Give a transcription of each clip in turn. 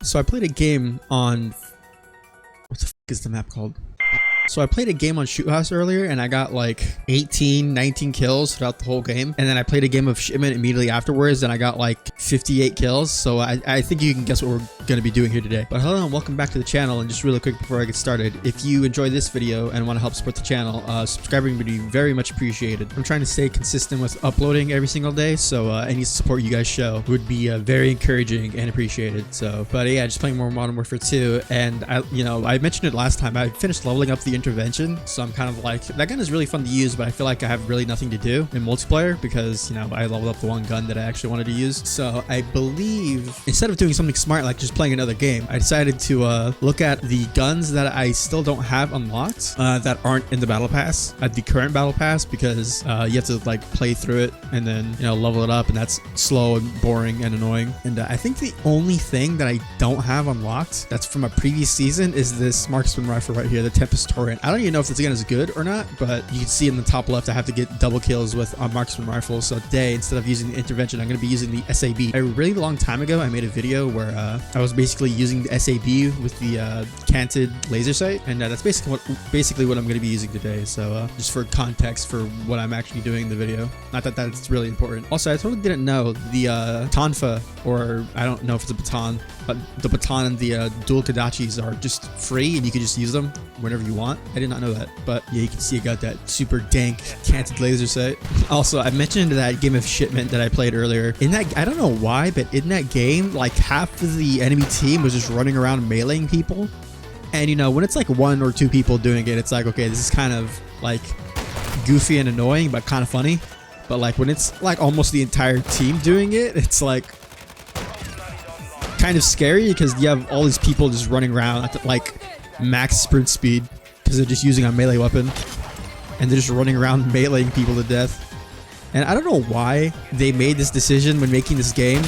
So I played a game on, what the f is the map called? So I played a game on Shoot House earlier and I got like 18, 19 kills throughout the whole game. And then I played a game of Shipment immediately afterwards and I got like 58 kills. So I think you can guess what we're going to be doing here today. But hello and welcome back to the channel. And just really quick before I get started, if you enjoyed this video and want to help support the channel, subscribing would be very much appreciated. I'm trying to stay consistent with uploading every single day. So any support you guys show would be very encouraging and appreciated. So, but yeah, just playing more Modern Warfare 2. And I mentioned it last time. I finished leveling up the intervention, so I'm kind of like, that gun is really fun to use, but I feel like I have really nothing to do in multiplayer because I leveled up the one gun that I actually wanted to use. So I believe instead of doing something smart like just playing another game, I decided to look at the guns that I still don't have unlocked that aren't in the battle pass, at the current battle pass, because you have to like play through it and then level it up, and that's slow and boring and annoying. And I think the only thing that I don't have unlocked that's from a previous season is this marksman rifle right here, the Tempest Torrent. I don't even know if this gun is good or not, but you can see in the top left I have to get double kills with a marksman rifle. So today, instead of using the intervention, I'm going to be using the SAB. A really long time ago, I made a video where I was basically using the SAB with the canted laser sight, and that's basically what I'm going to be using today. So just for context for what I'm actually doing in the video, not that that's really important. Also, I totally didn't know the Tonfa, or I don't know if it's a baton, but the baton and the dual Kadachis are just free and you can just use them whenever you want. I did not know that, but yeah, you can see I got that super dank canted laser sight. Also, I mentioned that game of Shipment that I played earlier. In that, I don't know why, but in that game, like half of the enemy team was just running around meleeing people. And when it's like one or two people doing it, it's like, okay, this is kind of like goofy and annoying, but kind of funny. But like when it's like almost the entire team doing it, it's like kind of scary because you have all these people just running around at like max sprint speed because they're just using a melee weapon and they're just running around meleeing people to death. And I don't know why they made this decision when making this game,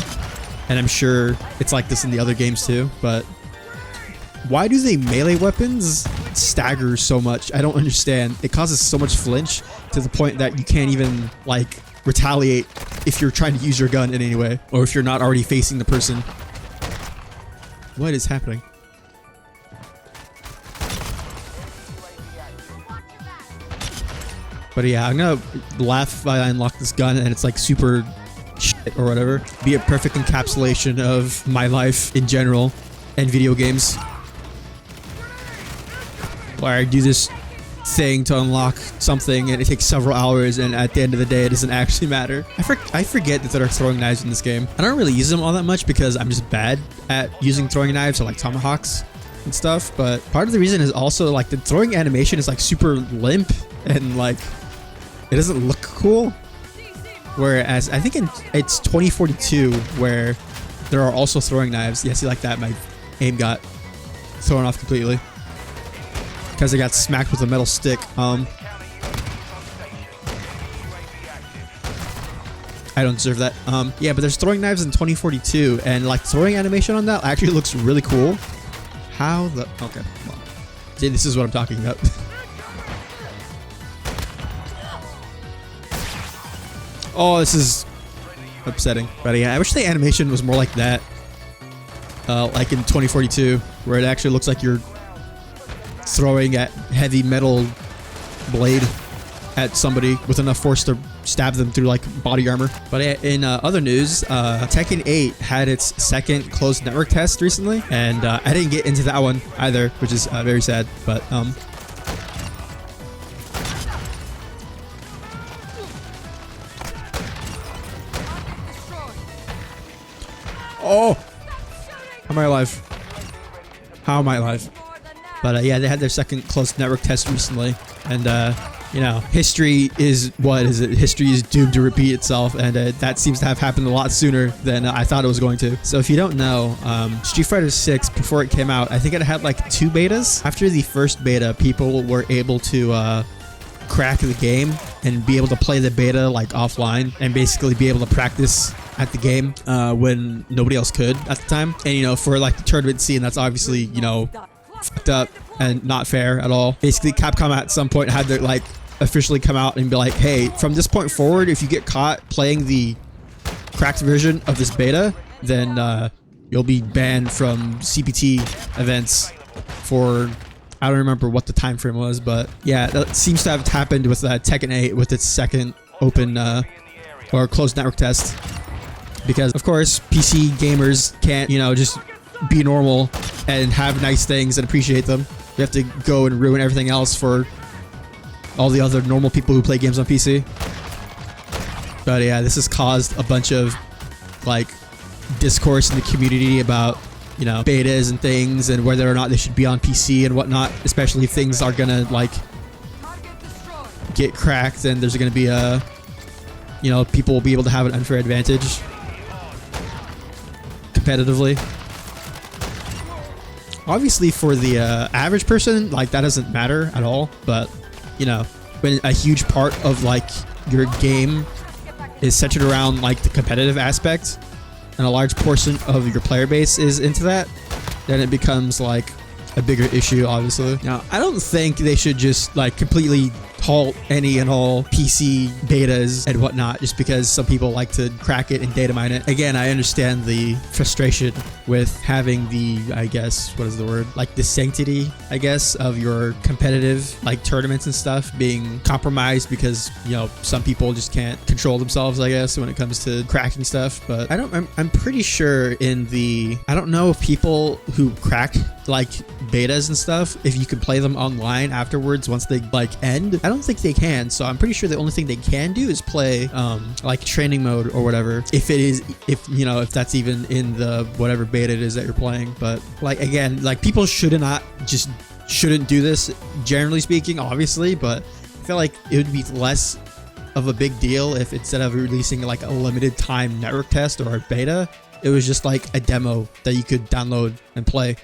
and I'm sure it's like this in the other games too, but why do they melee weapons stagger so much? I don't understand. It causes so much flinch to the point that you can't even like retaliate if you're trying to use your gun in any way, or if you're not already facing the person. What is happening? But yeah, I'm gonna laugh if I unlock this gun and it's like super shit or whatever. Be a perfect encapsulation of my life in general and video games, where I do this thing to unlock something and it takes several hours, and at the end of the day it doesn't actually matter. I forget that there are throwing knives in this game. I don't really use them all that much because I'm just bad at using throwing knives or like tomahawks and stuff, but part of the reason is also like the throwing animation is like super limp and like it doesn't look cool. Whereas I think it's 2042 where there are also throwing knives. Yeah, see, like that, my aim got thrown off completely because I got smacked with a metal stick. I don't deserve that. Yeah, but there's throwing knives in 2042, and like throwing animation on that actually looks really cool. How the... Okay, well, see, this is what I'm talking about. Oh, this is upsetting. But yeah, I wish the animation was more like that. Like in 2042, where it actually looks like you're throwing a heavy metal blade at somebody with enough force to stab them through like body armor. But in other news, Tekken 8 had its second closed network test recently, and I didn't get into that one either, which is very sad. But oh, how am I alive? How am I alive? But yeah, they had their second closed network test recently, and history is what is it? History is doomed to repeat itself, and that seems to have happened a lot sooner than I thought it was going to. So if you don't know, Street Fighter 6, before it came out, I think it had like 2 betas. After the first beta, people were able to crack the game and be able to play the beta like offline and basically be able to practice at the game when nobody else could at the time. And for like the tournament scene, that's obviously fucked up and not fair at all. Basically, Capcom at some point had to like officially come out and be like, hey, from this point forward, if you get caught playing the cracked version of this beta, then you'll be banned from CPT events for, I don't remember what the time frame was, but yeah, that seems to have happened with Tekken 8 with its second open or closed network test. Because of course, PC gamers can't, you know, just be normal and have nice things and appreciate them. You have to go and ruin everything else for all the other normal people who play games on PC. But yeah, this has caused a bunch of like discourse in the community about, you know, betas and things and whether or not they should be on PC and whatnot, especially if things are gonna like get cracked and there's gonna be a, you know, people will be able to have an unfair advantage competitively. Obviously for the average person, like that doesn't matter at all, but you know, when a huge part of like your game is centered around like the competitive aspect and a large portion of your player base is into that, then it becomes like a bigger issue, obviously. Now, I don't think they should just like completely halt any and all PC betas and whatnot just because some people like to crack it and data mine it. Again, I understand the frustration with having the, I guess, what is the word? Like the sanctity, I guess, of your competitive like tournaments and stuff being compromised because, you know, some people just can't control themselves, I guess, when it comes to cracking stuff. But I'm pretty sure in the, I don't know if people who crack like betas and stuff, if you can play them online afterwards once they like end. I don't think they can, so I'm pretty sure the only thing they can do is play like training mode or whatever, if you know, if that's even in the whatever beta it is that you're playing. But like, again, like people shouldn't do this, generally speaking, obviously, but I feel like it would be less of a big deal if instead of releasing like a limited time network test or a beta, it was just like a demo that you could download and play,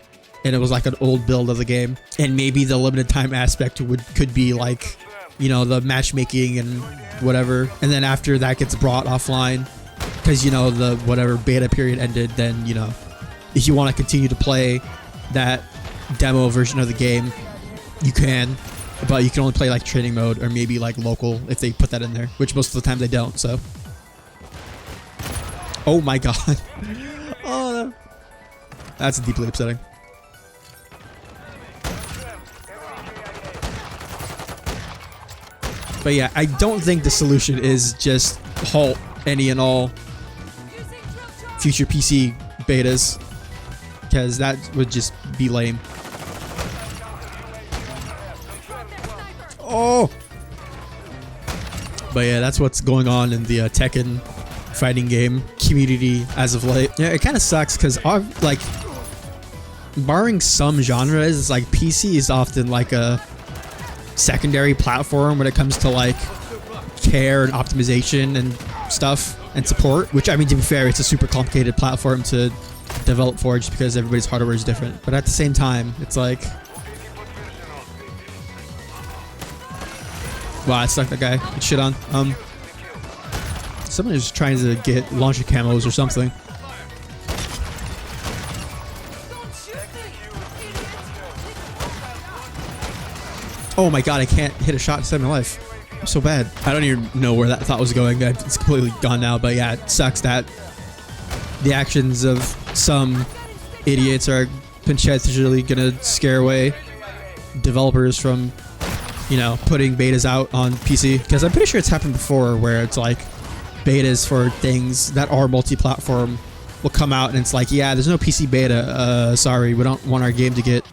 and it was like an old build of the game, and maybe the limited time aspect could be like, you know, the matchmaking and whatever, and then after that gets brought offline because, you know, the whatever beta period ended, then, you know, if you want to continue to play that demo version of the game, you can, but you can only play like training mode or maybe like local if they put that in there, which most of the time they don't. So, oh my god. Oh, that's deeply upsetting. But yeah, I don't think the solution is just halt any and all future PC betas, because that would just be lame. Oh! But yeah, that's what's going on in the Tekken fighting game community as of late. Yeah, it kind of sucks because, like, barring some genres, it's like PC is often like a secondary platform when it comes to like care and optimization and stuff and support, which, I mean, to be fair, it's a super complicated platform to develop for just because everybody's hardware is different. But at the same time, it's like, wow, I stuck that guy. Good shit on. Someone is trying to get launcher camos or something. Oh my god, I can't hit a shot to save my life. I'm so bad. I don't even know where that thought was going. It's completely gone now, but yeah, it sucks that the actions of some idiots are potentially gonna scare away developers from, you know, putting betas out on PC. Because I'm pretty sure it's happened before where it's like betas for things that are multi-platform will come out and it's like, yeah, there's no PC beta. Sorry, we don't want our game to get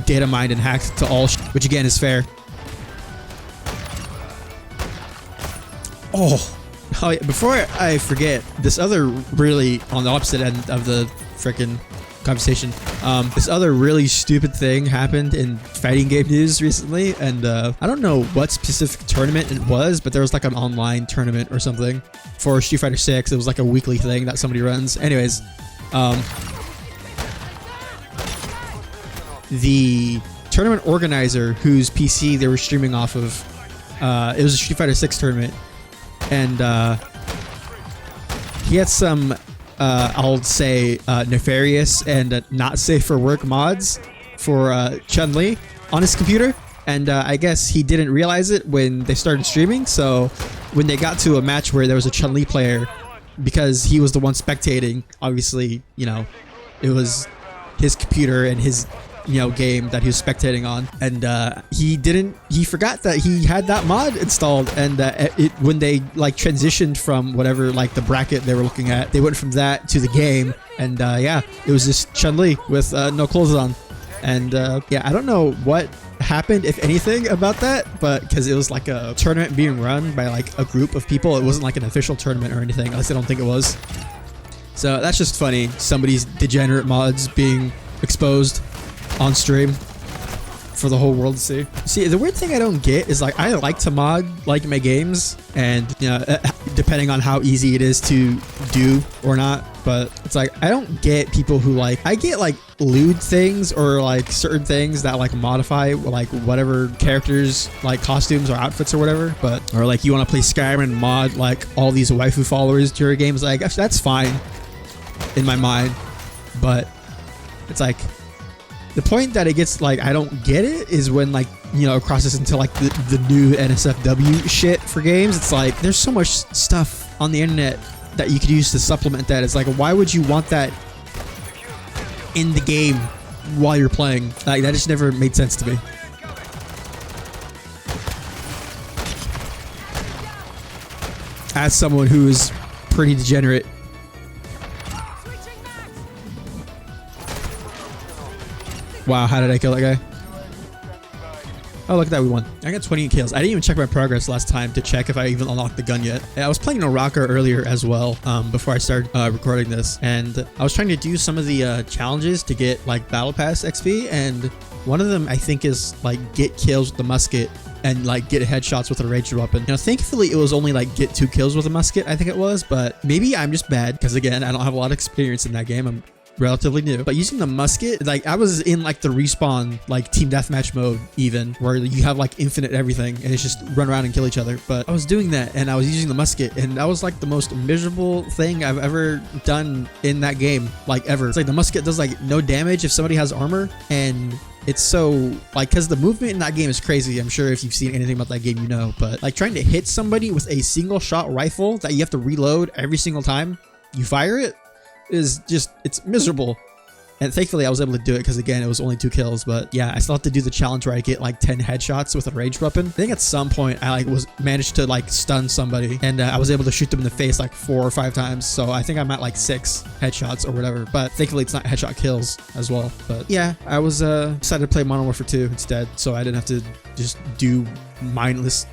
data mined and hacked to all which again is fair. Oh yeah, before I forget, this other really on the opposite end of the frickin' conversation, this other really stupid thing happened in fighting game news recently, and I don't know what specific tournament it was, but there was like an online tournament or something for Street Fighter 6. It was like a weekly thing that somebody runs. Anyways, the tournament organizer whose PC they were streaming off of, it was a Street Fighter 6 tournament, and he had some I'll say nefarious and not safe for work mods for Chun-Li on his computer, and I guess he didn't realize it when they started streaming. So when they got to a match where there was a Chun-Li player, because he was the one spectating, obviously, you know, it was his computer and his game that he was spectating on, and he forgot that he had that mod installed, and when they like transitioned from whatever like the bracket they were looking at, they went from that to the game, and yeah, it was just Chun-Li with no clothes on. And yeah, I don't know what happened, if anything, about that, but because it was like a tournament being run by like a group of people, it wasn't like an official tournament or anything. At least I don't think it was. So that's just funny, somebody's degenerate mods being exposed on stream for the whole world to see. See, the weird thing I don't get is like I like to mod like my games, and depending on how easy it is to do or not, but it's like I don't get people who like, I get like lewd things or like certain things that like modify like whatever characters like costumes or outfits or whatever, but or like you want to play Skyrim and mod like all these waifu followers to your games, like that's fine in my mind, but it's like the point that it gets like I don't get it is when like it crosses into like the new NSFW shit for games. It's like there's so much stuff on the internet that you could use to supplement that. It's like, why would you want that in the game while you're playing? Like that just never made sense to me. As someone who is pretty degenerate. Wow, how did I kill that guy? Oh, look at that, we won. I got 28 kills. I didn't even check my progress last time to check if I even unlocked the gun yet. I was playing Naraka earlier as well, before I started recording this, and I was trying to do some of the challenges to get like Battle Pass XP, and one of them I think is like get kills with the musket and like get headshots with a ranged weapon. Thankfully it was only like get 2 kills with a musket, I think it was, but maybe I'm just bad because again, I don't have a lot of experience in that game. I'm relatively new, but using the musket, like I was in like the respawn like team deathmatch mode, even where you have like infinite everything and it's just run around and kill each other. But I was doing that and I was using the musket, and that was like the most miserable thing I've ever done in that game, like ever. It's like the musket does like no damage if somebody has armor, and it's so like, because the movement in that game is crazy. I'm sure if you've seen anything about that game, but like trying to hit somebody with a single shot rifle that you have to reload every single time you fire it is just, it's miserable. And thankfully I was able to do it because again, it was only 2 kills. But yeah, I still have to do the challenge where I get like 10 headshots with a ranged weapon. I think at some point I like managed to like stun somebody, and I was able to shoot them in the face like 4 or 5 times. So I think I'm at like 6 headshots or whatever, but thankfully it's not headshot kills as well. But yeah, I was decided to play Modern Warfare 2 instead, so I didn't have to just do mindless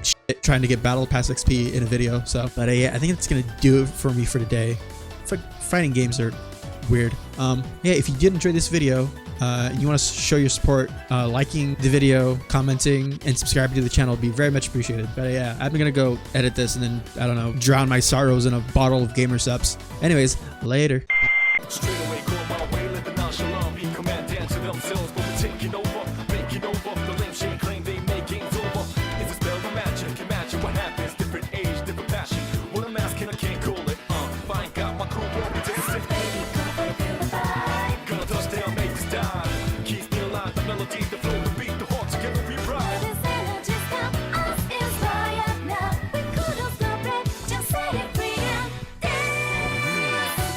shit trying to get Battle Pass XP in a video. So but yeah, I think it's gonna do it for me for today. Fighting games are weird. Yeah, if you did enjoy this video, you want to show your support, liking the video, commenting, and subscribing to the channel would be very much appreciated. But yeah, I'm gonna go edit this and then, I don't know, drown my sorrows in a bottle of gamer subs. Anyways, later.